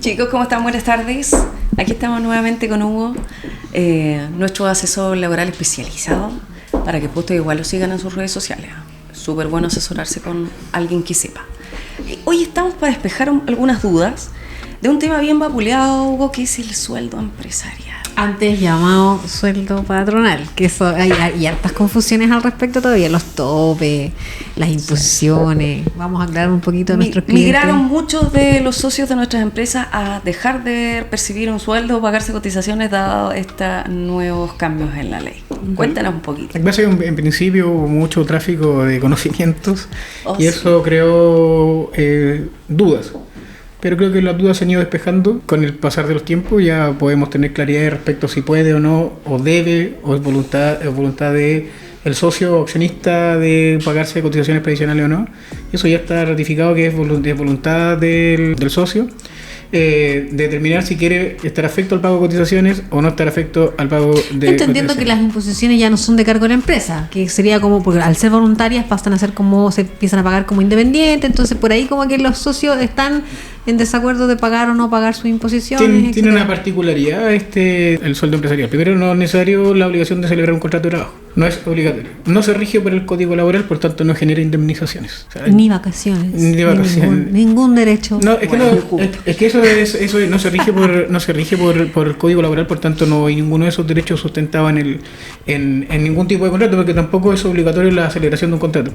Chicos, ¿cómo están? Buenas tardes. Aquí estamos nuevamente con Hugo, nuestro asesor laboral especializado, para que ustedes igual lo sigan en sus redes sociales. Súper bueno asesorarse con alguien que sepa. Hoy estamos para despejar algunas dudas de un tema bien vapuleado, Hugo, que es el sueldo empresarial. Antes llamado sueldo patronal, que eso hay hartas confusiones al respecto todavía, los topes, las imposiciones. Vamos a aclarar un poquito a nuestros clientes. Migraron muchos de los socios de nuestras empresas a dejar de percibir un sueldo o pagarse cotizaciones dado estos nuevos cambios en la ley. Cuéntanos un poquito. En principio hubo mucho tráfico de conocimientos y eso creó dudas. Pero creo que las dudas se han ido despejando con el pasar de los tiempos. Ya podemos tener claridad respecto a si puede o no, o debe, o es voluntad de el socio o accionista de pagarse cotizaciones previsionales o no. Eso ya está ratificado que es voluntad del socio. Determinar si quiere estar afecto al pago de cotizaciones o no estar afecto al pago de entendiendo que las imposiciones ya no son de cargo de la empresa, que sería como, porque al ser voluntarias pasan a ser como, se empiezan a pagar como independientes, entonces por ahí como que los socios están en desacuerdo de pagar o no pagar sus imposiciones. Tiene una particularidad el sueldo empresarial. Primero, no es necesario la obligación de celebrar un contrato de trabajo. No es obligatorio. No se rige por el Código Laboral, por tanto no genera indemnizaciones. O sea, ni vacaciones. Ni vacaciones. Ningún derecho. No, es que eso no se rige por el Código Laboral, por tanto no hay ninguno de esos derechos sustentados en ningún tipo de contrato, porque tampoco es obligatorio la celebración de un contrato.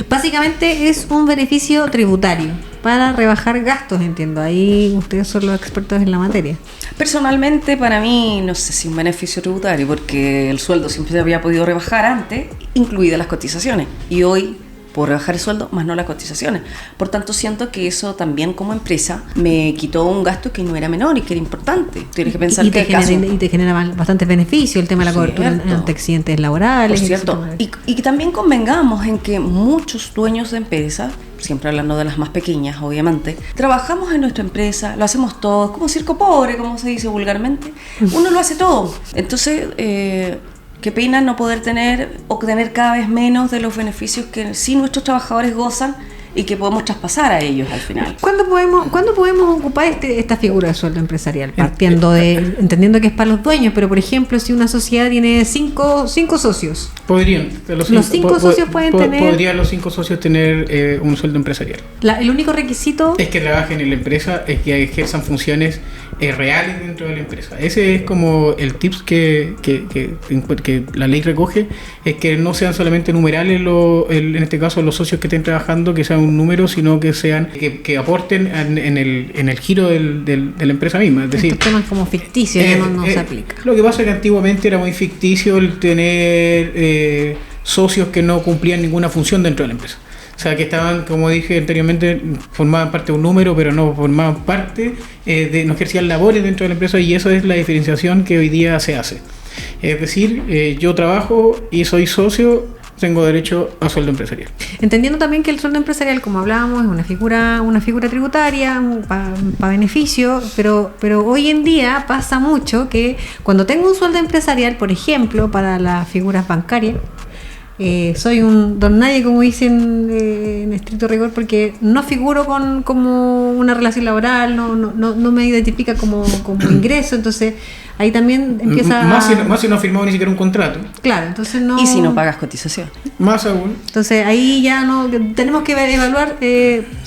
Básicamente es un beneficio tributario para rebajar gastos, entiendo. Ahí ustedes son los expertos en la materia. Personalmente, para mí, no sé si un beneficio tributario, porque el sueldo siempre se había podido rebajar antes, incluidas las cotizaciones. Y hoy puedo rebajar el sueldo, más no las cotizaciones. Por tanto, siento que eso también como empresa me quitó un gasto que no era menor y que era importante. Tienes que pensar que y te genera bastantes beneficios el tema de la cobertura ante accidentes laborales. Por cierto, y también convengamos en que muchos dueños de empresas, siempre hablando de las más pequeñas, obviamente, trabajamos en nuestra empresa, lo hacemos todos, como circo pobre, como se dice vulgarmente. Uno lo hace todo. Entonces, qué pena no poder obtener cada vez menos de los beneficios que sí nuestros trabajadores gozan y que podemos traspasar a ellos al final. ¿Cuándo podemos ocupar esta figura de sueldo empresarial? Entendiendo que es para los dueños, pero por ejemplo, si una sociedad tiene cinco socios. Podrían los cinco socios tener un sueldo empresarial. El único requisito es que trabajen en la empresa, es que ejerzan funciones reales dentro de la empresa. Ese es como el tips que la ley recoge, es que no sean solamente numerales en este caso los socios que estén trabajando, que sean un número, sino que sean que aporten en el giro de la empresa misma. Es decir, estos temas como ficticios no se aplica. Lo que pasa es que antiguamente era muy ficticio el tener socios que no cumplían ninguna función dentro de la empresa. O sea, que estaban, como dije anteriormente, formaban parte de un número, pero no formaban parte, no ejercían labores dentro de la empresa, y eso es la diferenciación que hoy día se hace. Es decir, yo trabajo y soy socio, tengo derecho a sueldo empresarial. Entendiendo también que el sueldo empresarial, como hablábamos, es una figura tributaria para beneficio, pero hoy en día pasa mucho que cuando tengo un sueldo empresarial, por ejemplo, para las figuras bancarias, soy un don nadie, como dicen en estricto rigor, porque no figuro como una relación laboral, no me identifica como ingreso, entonces ahí también empieza más si no ha firmado ni siquiera un contrato. Claro, entonces no. Y si no pagas cotización. Más aún. Entonces ahí ya no tenemos que evaluar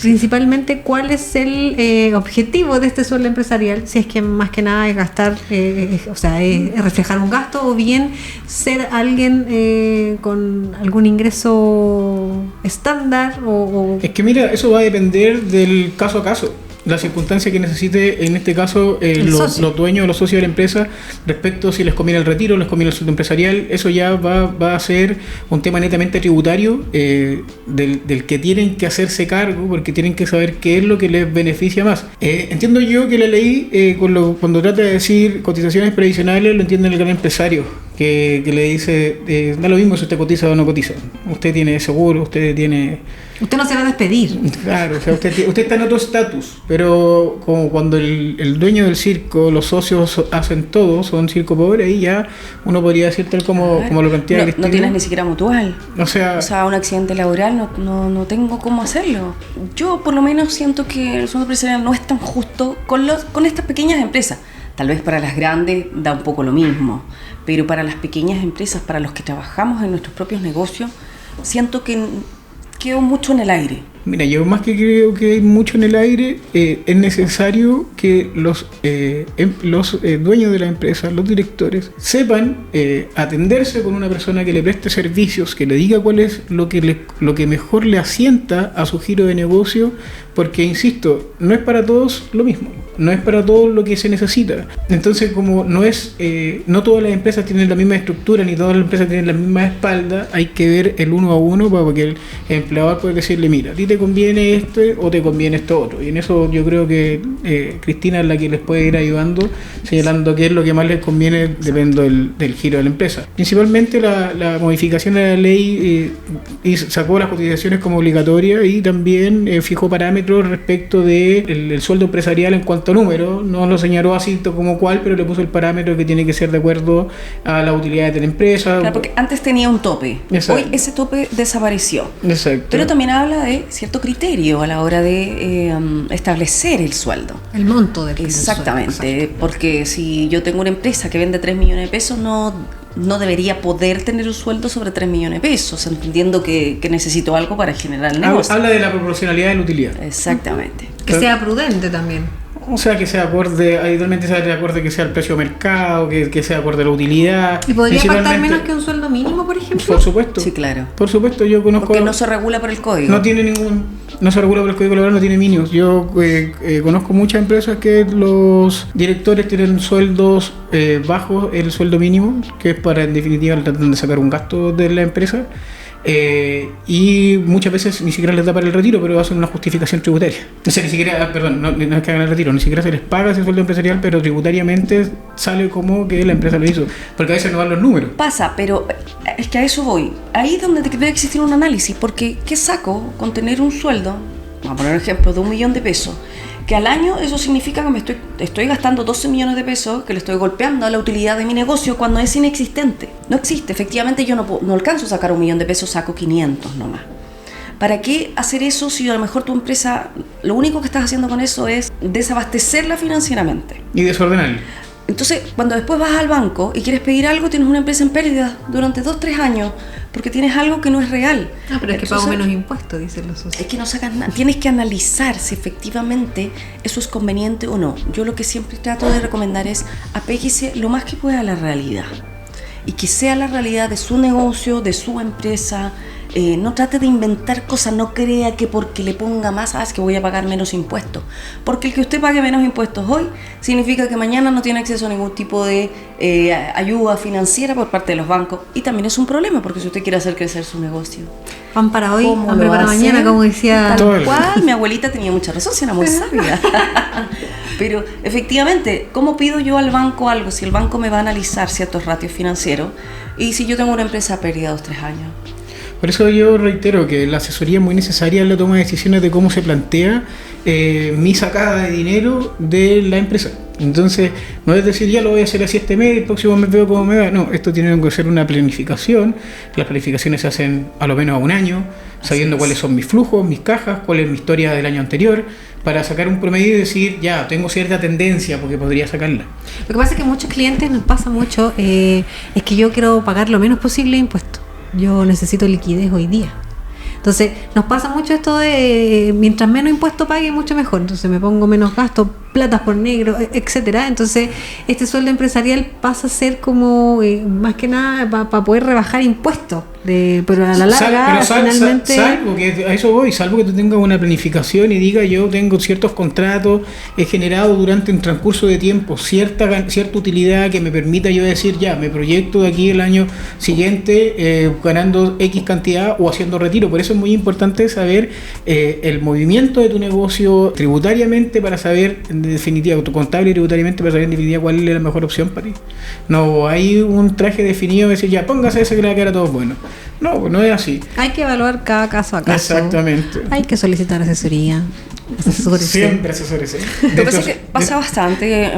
principalmente cuál es el objetivo de este sueldo empresarial, si es que más que nada es gastar, es reflejar un gasto, o bien ser alguien con algún ingreso estándar o. Es que mira, eso va a depender del caso a caso. La circunstancia que necesite, en este caso, los dueños o los socios de la empresa, respecto si les conviene el retiro, les conviene el sueldo empresarial, eso ya va a ser un tema netamente tributario del que tienen que hacerse cargo, porque tienen que saber qué es lo que les beneficia más. Entiendo yo que la ley, cuando trata de decir cotizaciones previsionales, lo entiende el gran empresario. que le dice, da lo mismo si usted cotiza o no cotiza. Usted tiene seguro, usted no se va a despedir. Claro, o sea, usted está en otro estatus, pero como cuando el dueño del circo, los socios hacen todo, son circo pobre, ahí ya uno podría decir tal como lo plantea Cristina. No tienes ni siquiera mutual. O sea, un accidente laboral no tengo cómo hacerlo. Yo por lo menos siento que el sueldo empresarial no es tan justo con estas pequeñas empresas. Tal vez para las grandes da un poco lo mismo, pero para las pequeñas empresas, para los que trabajamos en nuestros propios negocios, siento que quedó mucho en el aire. Mira, yo más que creo que hay mucho en el aire, es necesario que los dueños de la empresa, los directores, sepan atenderse con una persona que le preste servicios, que le diga cuál es lo que mejor le asienta a su giro de negocio, porque, insisto, no es para todos lo mismo, no es para todos lo que se necesita. Entonces, como no todas las empresas tienen la misma estructura, ni todas las empresas tienen la misma espalda, hay que ver el uno a uno para que el empleador pueda decirle, mira, a ti te conviene este o te conviene esto otro. Y en eso yo creo que Cristina es la que les puede ir ayudando, señalando qué es lo que más les conviene, depende del giro de la empresa. Principalmente la modificación de la ley y sacó las cotizaciones como obligatorias y también fijó parámetros respecto del sueldo empresarial en cuanto a número. No lo señaló así como cual, pero le puso el parámetro que tiene que ser de acuerdo a las utilidades de la empresa. Claro, porque antes tenía un tope. Exacto. Hoy ese tope desapareció. Exacto. Pero también habla de cierto criterio a la hora de establecer el sueldo. El monto del Exactamente, sueldo. Exacto. Porque si yo tengo una empresa que vende 3 millones de pesos, no debería poder tener un sueldo sobre 3 millones de pesos, entendiendo que necesito algo para generar el negocio. Habla de la proporcionalidad de la utilidad. Exactamente. Que sea prudente también. O sea, que sea acorde, habitualmente sea de acorde que sea el precio de mercado, que sea acorde a la utilidad. ¿Y podría pactar menos que un sueldo mínimo, por ejemplo? Por supuesto. Sí, claro. Por supuesto, yo conozco... Porque no se regula por el código. No se regula por el código laboral, no tiene mínimos. Yo conozco muchas empresas que los directores tienen sueldos bajos el sueldo mínimo, que es para, en definitiva, tratar de sacar un gasto de la empresa. Y muchas veces ni siquiera les da para el retiro, pero hacen una justificación tributaria. O sea, ni siquiera, no es que hagan el retiro, ni siquiera se les paga ese sueldo empresarial, pero tributariamente sale como que la empresa lo hizo, porque a veces no dan los números. Pasa, pero es que a eso voy. Ahí es donde debe existir un análisis, porque ¿qué saco con tener un sueldo? Vamos a poner un ejemplo de 1 millón de pesos, que al año eso significa que me estoy gastando 12 millones de pesos, que le estoy golpeando a la utilidad de mi negocio cuando es inexistente. No existe, efectivamente yo no alcanzo a sacar 1 millón de pesos, saco 500 nomás. ¿Para qué hacer eso si a lo mejor tu empresa, lo único que estás haciendo con eso es desabastecerla financieramente? Y desordenarla. Entonces, cuando después vas al banco y quieres pedir algo, tienes una empresa en pérdida durante 2-3 años, porque tienes algo que no es real. Ah, pero es que pago menos impuestos, dicen los socios. Es que no sacas nada. Tienes que analizar si efectivamente eso es conveniente o no. Yo lo que siempre trato de recomendar es apéguese lo más que pueda a la realidad. Y que sea la realidad de su negocio, de su empresa. No trate de inventar cosas, no crea que porque le ponga más, es que voy a pagar menos impuestos. Porque el que usted pague menos impuestos hoy significa que mañana no tiene acceso a ningún tipo de ayuda financiera por parte de los bancos. Y también es un problema, porque si usted quiere hacer crecer su negocio. Pan para hoy, hambre para mañana, como decía. Tal cual, mi abuelita tenía mucha razón, si era muy sabia. Pero efectivamente, ¿cómo pido yo al banco algo si el banco me va a analizar ciertos ratios financieros y si yo tengo una empresa a pérdida 2-3 años? Por eso yo reitero que la asesoría es muy necesaria en la toma de decisiones de cómo se plantea mi sacada de dinero de la empresa. Entonces, no es decir, ya lo voy a hacer así este mes, el próximo mes veo cómo me va. No, esto tiene que ser una planificación. Las planificaciones se hacen a lo menos a un año, sabiendo cuáles son mis flujos, mis cajas, cuál es mi historia del año anterior, para sacar un promedio y decir, ya, tengo cierta tendencia porque podría sacarla. Lo que pasa es que a muchos clientes nos pasa mucho, es que yo quiero pagar lo menos posible de impuestos. Yo necesito liquidez hoy día. Entonces, nos pasa mucho esto de mientras menos impuesto pague, mucho mejor. Entonces, me pongo menos gastos, platas por negro, etcétera. Entonces, este sueldo empresarial pasa a ser como, más que nada, para poder rebajar impuestos. pero a la larga, finalmente... Salvo que a eso voy, salvo que tú tengas una planificación y diga yo tengo ciertos contratos, he generado durante un transcurso de tiempo cierta utilidad que me permita yo decir ya, me proyecto de aquí el año siguiente ganando X cantidad o haciendo retiro. Por eso es muy importante saber el movimiento de tu negocio tributariamente para saber en definitiva, tu contable y tributariamente para saber en definitiva cuál es la mejor opción para ti. No hay un traje definido de decir ya, póngase ese que le va a quedar a todos bueno. No es así. Hay que evaluar cada caso a caso. Exactamente. Hay que solicitar asesoría. Siempre asesoría. Lo que pasa es que pasa bastante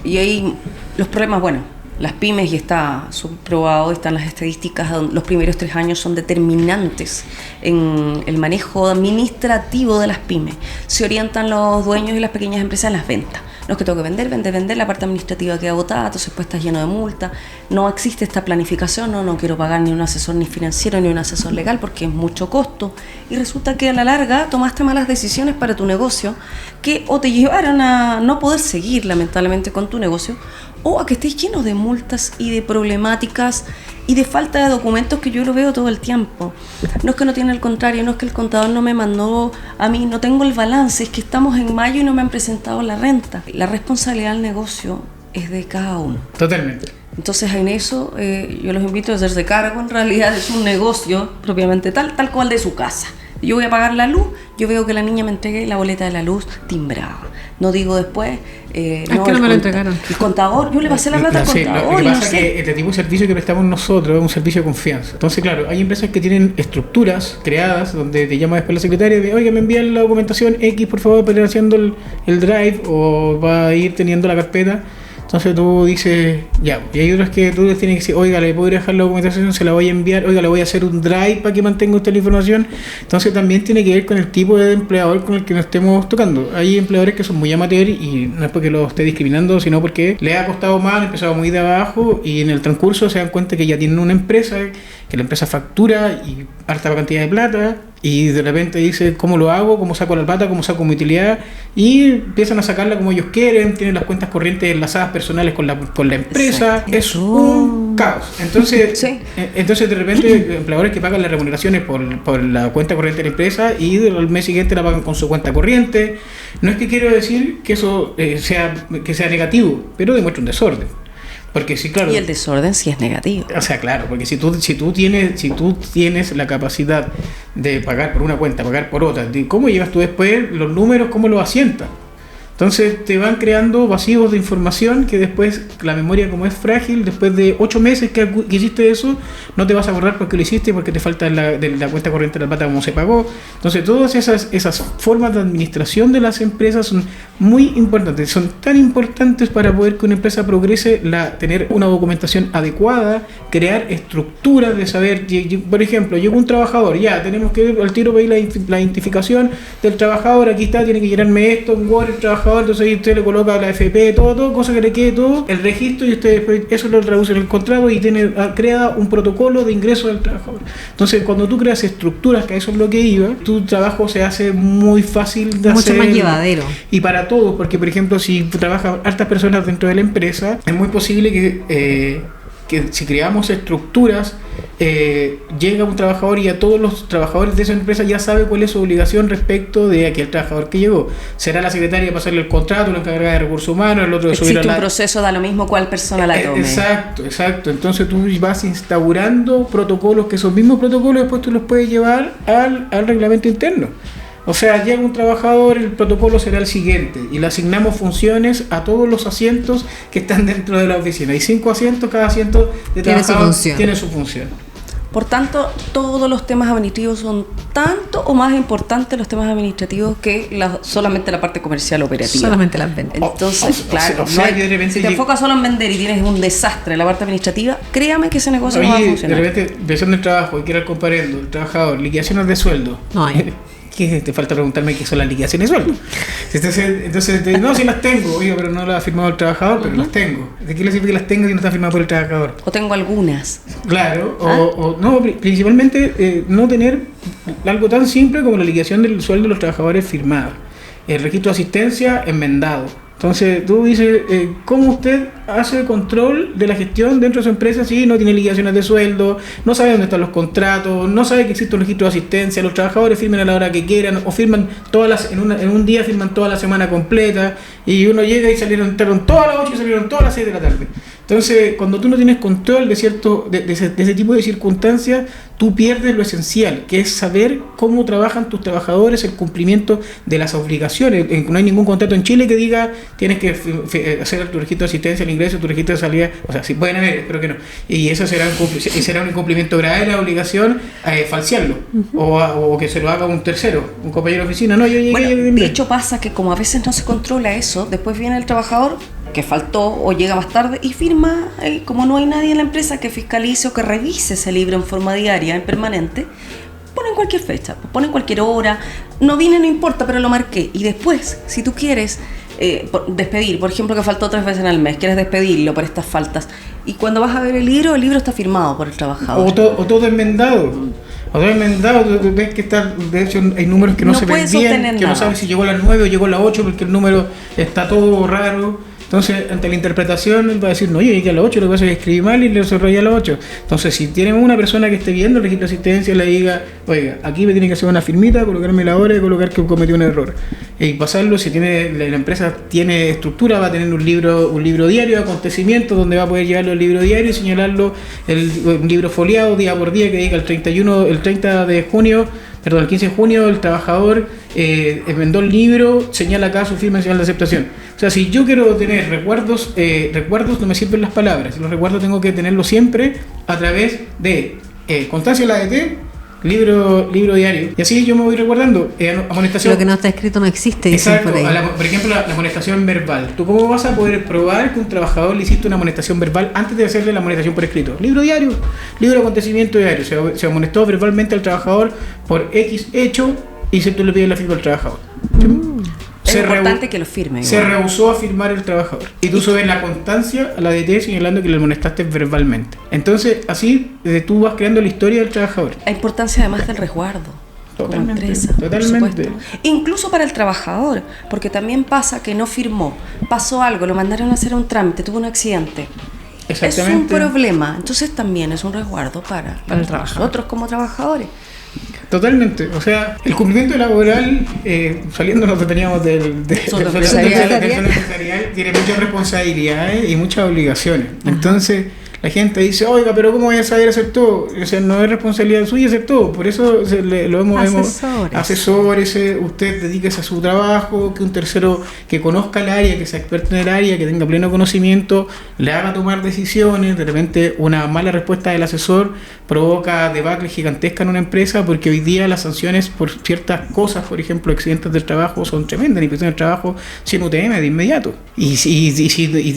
y ahí los problemas, bueno, las pymes, y está probado, están las estadísticas, los primeros 3 años son determinantes en el manejo administrativo de las pymes. Se orientan los dueños y las pequeñas empresas a las ventas. No es que tengo que vender, la parte administrativa queda agotada, entonces pues estás lleno de multas, no existe esta planificación, no quiero pagar ni un asesor ni financiero ni un asesor legal porque es mucho costo, y resulta que a la larga tomaste malas decisiones para tu negocio que o te llevaron a no poder seguir lamentablemente con tu negocio, o a que estés lleno de multas y de problemáticas y de falta de documentos, que yo lo veo todo el tiempo. No es que no tiene, al contrario, no es que el contador no me mandó a mí, no tengo el balance, es que estamos en mayo y no me han presentado la renta. La responsabilidad del negocio es de cada uno. Totalmente. Entonces en eso yo los invito a hacerse cargo. En realidad es un negocio propiamente tal cual de su casa. Yo voy a pagar la luz, yo veo que la niña me entregue la boleta de la luz timbrada. No digo después... es que no me lo entregaron. El contador, yo le pasé la plata al contador. Lo que pasa es que este tipo de servicio que prestamos nosotros es un servicio de confianza. Entonces, claro, hay empresas que tienen estructuras creadas donde te llama después la secretaria de, oiga, me envían la documentación X, por favor, para ir haciendo el drive, o va a ir teniendo la carpeta. Entonces tú dices, ya, y hay otras que tú tienes que decir, oiga, le puedo dejar la documentación, se la voy a enviar, oiga, le voy a hacer un drive para que mantenga usted la información. Entonces también tiene que ver con el tipo de empleador con el que nos estemos tocando. Hay empleadores que son muy amateur y no es porque los esté discriminando, sino porque les ha costado más, han empezado muy de abajo y en el transcurso se dan cuenta que ya tienen una empresa, que la empresa factura y harta cantidad de plata, y de repente dice, ¿cómo lo hago? ¿Cómo saco la plata? ¿Cómo saco mi utilidad? Y empiezan a sacarla como ellos quieren, tienen las cuentas corrientes enlazadas personales con la empresa. Exacto. Es un caos. Entonces, sí. Entonces de repente empleadores que pagan las remuneraciones por la cuenta corriente de la empresa y al mes siguiente la pagan con su cuenta corriente. No es que quiero decir que eso sea negativo, pero demuestra un desorden. Porque sí, claro. Y el desorden sí es negativo. O sea, claro, porque si tú tienes la capacidad de pagar por una cuenta, pagar por otra, ¿cómo llevas tú después los números, cómo los asientas? Entonces te van creando vacíos de información que después la memoria, como es frágil, después de 8 meses que hiciste eso, no te vas a acordar porque lo hiciste, porque te falta de la cuenta corriente de la plata como se pagó. Entonces todas esas formas de administración de las empresas son muy importantes, son tan importantes para poder que una empresa progrese, tener una documentación adecuada, crear estructuras de saber, por ejemplo, llegó un trabajador, ya tenemos que al tiro pedir la identificación del trabajador, aquí está, tiene que llenarme esto, en Word, el trabajador, entonces ahí usted le coloca la FP, todo, cosa que le quede todo, el registro, y usted después eso lo traduce en el contrato y crea un protocolo de ingreso del trabajador. Entonces cuando tú creas estructuras, que a eso es lo que iba, tu trabajo se hace muy fácil de hacer. Mucho más llevadero. Y para todos, porque por ejemplo si trabajan hartas personas dentro de la empresa, es muy posible que si creamos estructuras, llega un trabajador y a todos los trabajadores de esa empresa ya sabe cuál es su obligación respecto de aquel trabajador que llegó. Será la secretaria pasarle el contrato, la encargada de recursos humanos, el otro de subir existe un proceso, da lo mismo cuál persona la tome. Exacto. Entonces tú vas instaurando protocolos, que esos mismos protocolos después tú los puedes llevar al reglamento interno. O sea, llega un trabajador, el protocolo será el siguiente y le asignamos funciones a todos los asientos que están dentro de la oficina. Hay 5 asientos, cada asiento de trabajador tiene su función. Por tanto, todos los temas administrativos son tanto o más importantes los temas administrativos que solamente la parte comercial operativa. Solamente las ventas. Entonces, claro, si te enfocas solo en vender y tienes un desastre en la parte administrativa, créame que ese negocio no va a funcionar. De repente, empezando el trabajo, hay que ir al comparendo, el trabajador, liquidaciones de sueldo. No hay. ¿Qué te falta preguntarme qué son las liquidaciones de sueldo? Entonces, no, si las tengo, oiga, pero no las ha firmado el trabajador, pero las tengo. ¿De qué le sirve que las tenga si no está firmado por el trabajador? O tengo algunas. Claro, o no, principalmente no tener algo tan simple como la liquidación del sueldo de los trabajadores firmada. El registro de asistencia enmendado. Entonces tú dices, ¿cómo usted hace control de la gestión dentro de su empresa si no tiene liquidaciones de sueldo, no sabe dónde están los contratos, no sabe que existe un registro de asistencia, los trabajadores firmen a la hora que quieran o firman en un día firman toda la semana completa y uno llega y entraron todas a las 8 y salieron todas a las 6 de la tarde? Entonces, cuando tú no tienes control de ese tipo de circunstancias, tú pierdes lo esencial, que es saber cómo trabajan tus trabajadores, el cumplimiento de las obligaciones. No hay ningún contrato en Chile que diga tienes que hacer tu registro de asistencia al ingreso, tu registro de salida. O sea, sí pueden haber, espero que no. Y eso será un incumplimiento grave de la obligación falsearlo. O que se lo haga un tercero, un compañero de oficina. No, yo llegué. De hecho pasa que como a veces no se controla eso, después viene el trabajador que faltó o llega más tarde y firma, como no hay nadie en la empresa que fiscalice o que revise ese libro en forma diaria, en permanente, ponen cualquier fecha, ponen cualquier hora, no vine, no importa, pero lo marqué. Y después, si tú quieres despedir, por ejemplo, que faltó 3 veces en el mes, quieres despedirlo por estas faltas, y cuando vas a ver el libro está firmado por el trabajador. O todo enmendado. Tú ves que de hecho hay números que no se ven bien, que no sabes si llegó a las 9 o llegó a las 8 porque el número está todo raro. Entonces, ante la interpretación, va a decir, no, yo llegué a las 8, lo que pasa es que escribí mal y le desarrollé a las 8. Entonces, si tienen una persona que esté viendo el registro de asistencia, le diga, oiga, aquí me tiene que hacer una firmita, colocarme la hora y colocar que cometió un error. Y pasarlo, si la empresa tiene estructura, va a tener un libro diario de acontecimientos, donde va a poder llevarlo el libro diario y señalarlo, un libro foliado día por día que diga el 15 de junio el trabajador enmendó el libro, señala acá su firma y señal de aceptación. O sea, si yo quiero tener recuerdos no me sirven las palabras. Los recuerdos tengo que tenerlos siempre a través de constancia de la ADT, libro diario. Y así yo me voy recordando. Amonestación. Lo que no está escrito no existe. Exacto. Por ejemplo, la amonestación verbal. ¿Tú cómo vas a poder probar que un trabajador le hiciste una amonestación verbal antes de hacerle la amonestación por escrito? Libro diario, libro de acontecimiento diario. Se amonestó verbalmente al trabajador por X hecho y si tú le pides la firma al trabajador. Es importante que lo firme. Se rehusó a firmar el trabajador. Y tú subes la constancia a la DT señalando que le amonestaste verbalmente. Entonces, así tú vas creando la historia del trabajador. La importancia además del resguardo. Totalmente, como empresa, totalmente. Incluso para el trabajador, porque también pasa que no firmó, pasó algo, lo mandaron a hacer un trámite, tuvo un accidente. Es un problema. Entonces también es un resguardo para nosotros como trabajadores. Totalmente, o sea, el cumplimiento laboral, saliéndonos que teníamos del empresarial, tiene muchas responsabilidades y muchas obligaciones. Entonces, la gente dice, oiga, pero ¿cómo voy a saber hacer todo? O sea, no es responsabilidad suya hacer todo, por eso asesores, usted dedíquese a su trabajo, que un tercero que conozca el área, que sea experto en el área, que tenga pleno conocimiento, le haga tomar decisiones. De repente una mala respuesta del asesor provoca debacle gigantesca en una empresa, porque hoy día las sanciones por ciertas cosas, por ejemplo, accidentes del trabajo, son tremendas, inspección del trabajo sin UTM de inmediato. Y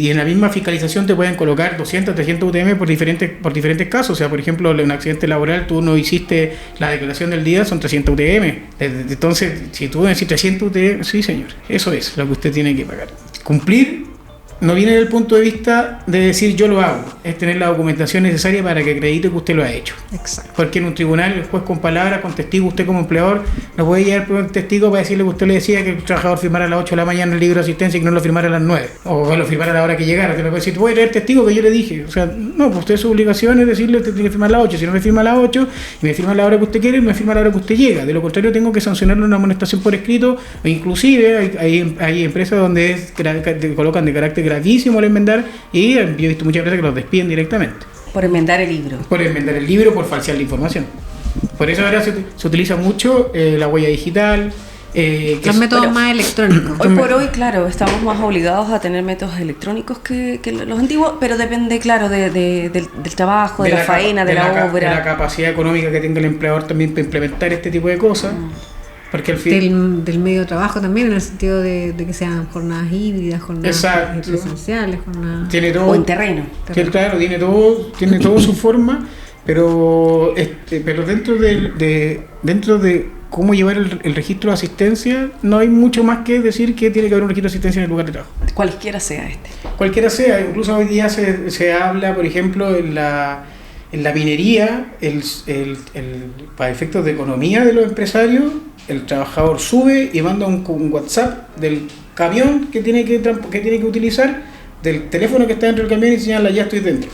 en la misma fiscalización te pueden colocar 200, 300 UTM por diferentes casos. O sea, por ejemplo, en un accidente laboral tú no hiciste la declaración del día, son 300 UTM. Entonces, si tú decís 300 UTM, sí señor, eso es lo que usted tiene que pagar. Cumplir no viene del punto de vista de decir yo lo hago, es tener la documentación necesaria para que acredite que usted lo ha hecho. Exacto. Porque en un tribunal, el juez con palabras, con testigo, usted como empleador no puede llegar por un testigo para decirle que usted le decía que el trabajador firmara a las 8 de la mañana el libro de asistencia y que no lo firmara a las 9, o lo firmara a la hora que llegara. Te lo puede decir, voy a traer testigo que yo le dije. O sea, no, pues usted su obligación es decirle que tiene que firmar a las 8. Si no me firma a las 8 y me firma a la hora que usted quiere, me firma a la hora que usted llega. De lo contrario, tengo que sancionarle una amonestación por escrito, o inclusive hay empresas donde colocan de carácter gravísimo el enmendar, y yo he visto muchas empresas que los despiden directamente. Por enmendar el libro. Por falsear la información. Por eso ahora se utiliza mucho la huella digital. Los métodos más electrónicos. Hoy por hoy, claro, estamos más obligados a tener métodos electrónicos que los antiguos, pero depende, claro, del trabajo, de la faena, de la obra. De la capacidad económica que tenga el empleador también para implementar este tipo de cosas. Porque del medio de trabajo también, en el sentido de que sean jornadas híbridas, jornadas presenciales, jornadas... O en terreno. Claro, tiene todo su forma, pero dentro de cómo llevar el registro de asistencia, no hay mucho más que decir que tiene que haber un registro de asistencia en el lugar de trabajo. Cualquiera sea este. Cualquiera sea, incluso hoy día se habla, por ejemplo, en En la minería, para efectos de economía de los empresarios, el trabajador sube y manda un WhatsApp del camión que tiene que utilizar, del teléfono que está dentro del camión y señala, ya estoy dentro.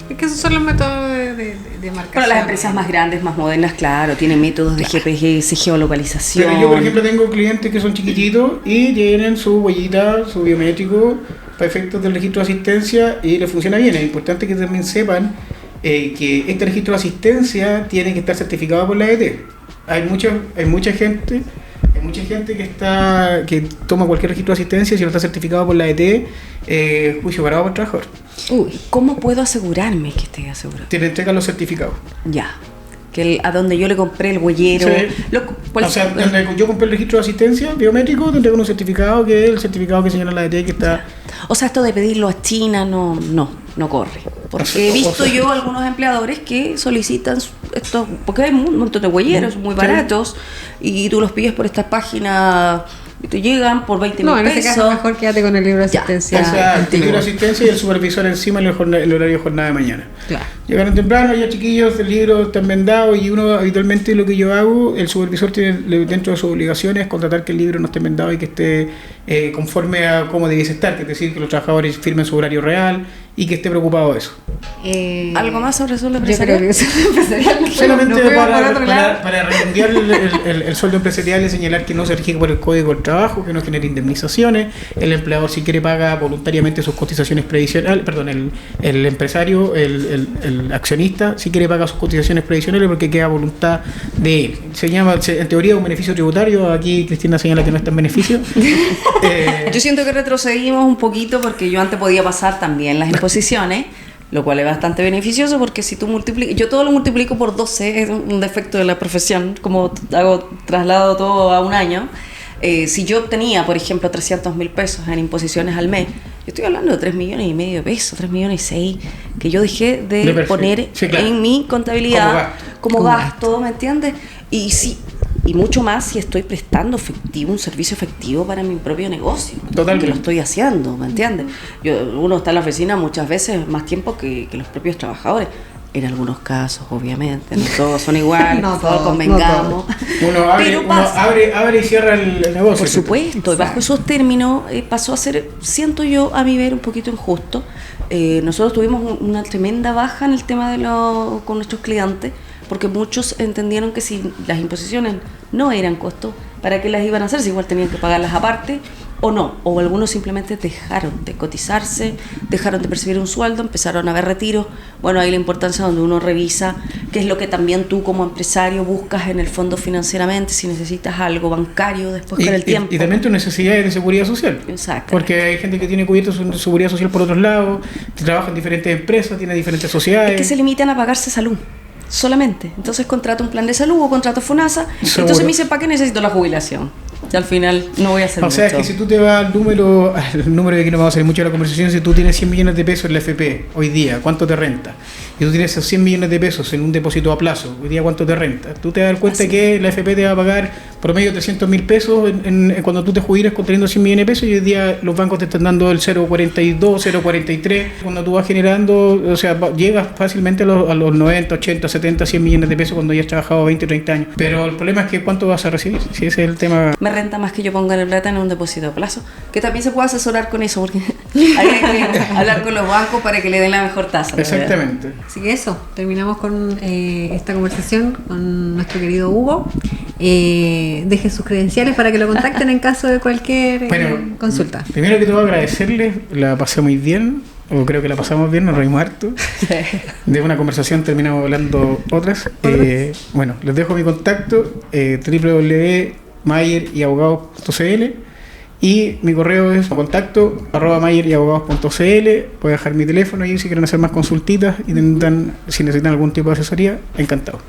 Es que esos son los métodos de marcación. Para las empresas más grandes, más modernas, claro, tienen métodos de GPS, geolocalización. Pero yo, por ejemplo, tengo clientes que son chiquititos y tienen su huellita, su biométrico para efectos del registro de asistencia y les funciona bien. Es importante que también sepan que este registro de asistencia tiene que estar certificado por la ADT. Hay mucha gente que toma cualquier registro de asistencia si no está certificado por la ADT, juicio parado por el trabajador. ¿Cómo puedo asegurarme que esté asegurado? Te entregan los certificados. Ya. Que a donde yo le compré el huellero. Sí. Donde yo compré el registro de asistencia biométrico, te entregan un certificado que es el certificado que señala la ADT que está. O sea, esto de pedirlo a China no corre. Porque he visto yo algunos empleadores que solicitan esto, porque hay un montón de huelleros muy baratos y tú los pides por estas páginas y te llegan por 20 mil pesos. No, en ese caso mejor quédate con el libro de asistencia. O sea, el libro de asistencia y el supervisor encima en el horario de jornada de mañana. Claro. Llegaron temprano, ya chiquillos, el libro está enmendado y uno habitualmente lo que yo hago, el supervisor tiene dentro de sus obligaciones contratar que el libro no esté enmendado y que esté conforme a cómo debiese estar, que es decir, que los trabajadores firmen su horario real y que esté preocupado de eso. ¿Algo más sobre el sueldo Yo creo empresarial? que el sueldo empresarial Solamente no para redondear el sueldo empresarial y señalar que no se rige por el Código del Trabajo, que no genera indemnizaciones, el empleador si quiere paga voluntariamente sus cotizaciones previsionales, el empresario, el accionista si quiere paga sus cotizaciones previsionales porque queda a voluntad de él. Se llama, en teoría, un beneficio tributario, aquí Cristina señala que no está en beneficio. Yo siento que retrocedimos un poquito porque yo antes podía pasar también las imposiciones, lo cual es bastante beneficioso porque si tú multiplicas, yo todo lo multiplico por 12, es un defecto de la profesión, como traslado todo a un año. Si yo obtenía, por ejemplo, 300.000 pesos en imposiciones al mes, yo estoy hablando de 3,5 millones de pesos, 3,6 millones, que yo dejé de poner en mi contabilidad como gasto, ¿me entiendes? Y mucho más si estoy prestando un servicio efectivo para mi propio negocio. Totalmente. Que lo estoy haciendo, ¿me entiendes? Uno está en la oficina muchas veces más tiempo que los propios trabajadores. En algunos casos, obviamente, no todos son iguales, No todos todos, convengamos. Uno abre y cierra el negocio. Por supuesto, y bajo esos términos pasó a ser, siento yo, a mi ver, un poquito injusto. Nosotros tuvimos una tremenda baja en el tema con nuestros clientes, porque muchos entendieron que si las imposiciones no eran costos, ¿para qué las iban a hacer? Si igual tenían que pagarlas aparte o no, o algunos simplemente dejaron de cotizarse, dejaron de percibir un sueldo, empezaron a ver retiros. Bueno, ahí la importancia donde uno revisa qué es lo que también tú como empresario buscas en el fondo financieramente, si necesitas algo bancario después con el tiempo. Y también tus necesidades de seguridad social. Exacto. Porque hay gente que tiene cubierto su seguridad social por otros lados, que trabaja en diferentes empresas, tiene diferentes sociedades. Es que se limitan a pagarse salud. Solamente. Entonces contrato un plan de salud o contrato FONASA. Seguro. Entonces me dice, ¿para qué necesito la jubilación? Y al final no voy a hacer mucho. O sea, es que si tú te vas al número de aquí no vamos a hacer mucho de la conversación, si tú tienes 100 millones de pesos en la FP hoy día, ¿cuánto te renta? Y tú tienes esos 100 millones de pesos en un depósito a plazo, hoy día ¿cuánto te renta? Tú te vas a dar cuenta que la FP te va a pagar promedio 300.000 pesos cuando tú te jubilas teniendo 100 millones de pesos y hoy día los bancos te están dando el 0,42, 0,43. Cuando tú vas generando, o sea, llegas fácilmente a los 90, 80, 70, 100 millones de pesos cuando ya has trabajado 20, 30 años. Pero el problema es que ¿cuánto vas a recibir? Si ese es el tema. Me renta más que yo ponga la plata en un depósito a plazo, que también se puede asesorar con eso, porque hay que hablar con los bancos para que le den la mejor tasa. Exactamente. Así que eso, terminamos con esta conversación con nuestro querido Hugo. Deje sus credenciales para que lo contacten en caso de cualquier consulta. Primero que todo agradecerles, la pasé muy bien, o creo que la pasamos bien, nos reímos harto. De una conversación terminamos hablando otras. Bueno, les dejo mi contacto, www.mayeriabogados.cl y mi correo es contacto@mayeriabogados.cl. Voy a dejar mi teléfono ahí si quieren hacer más consultitas y si necesitan algún tipo de asesoría, encantado.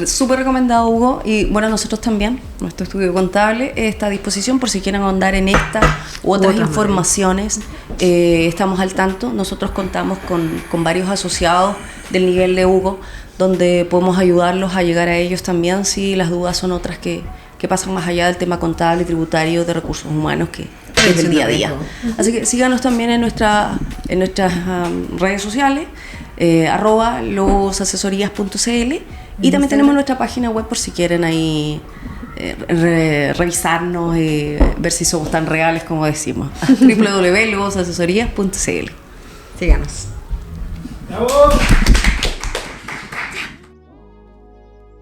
Súper recomendado, Hugo. Y bueno, nosotros también, nuestro estudio contable está a disposición por si quieren ahondar en esta u otras informaciones. Estamos al tanto. Nosotros contamos con varios asociados del nivel de Hugo, donde podemos ayudarlos a llegar a ellos también si las dudas son otras que pasan más allá del tema contable y tributario de recursos humanos que es del día a día. Así que síganos también en nuestras redes sociales. @losasesorías.cl, y también tenemos nuestra página web por si quieren ahí revisarnos y ver si somos tan reales como decimos. www.losasesorías.cl. Síganos. ¡Bravo!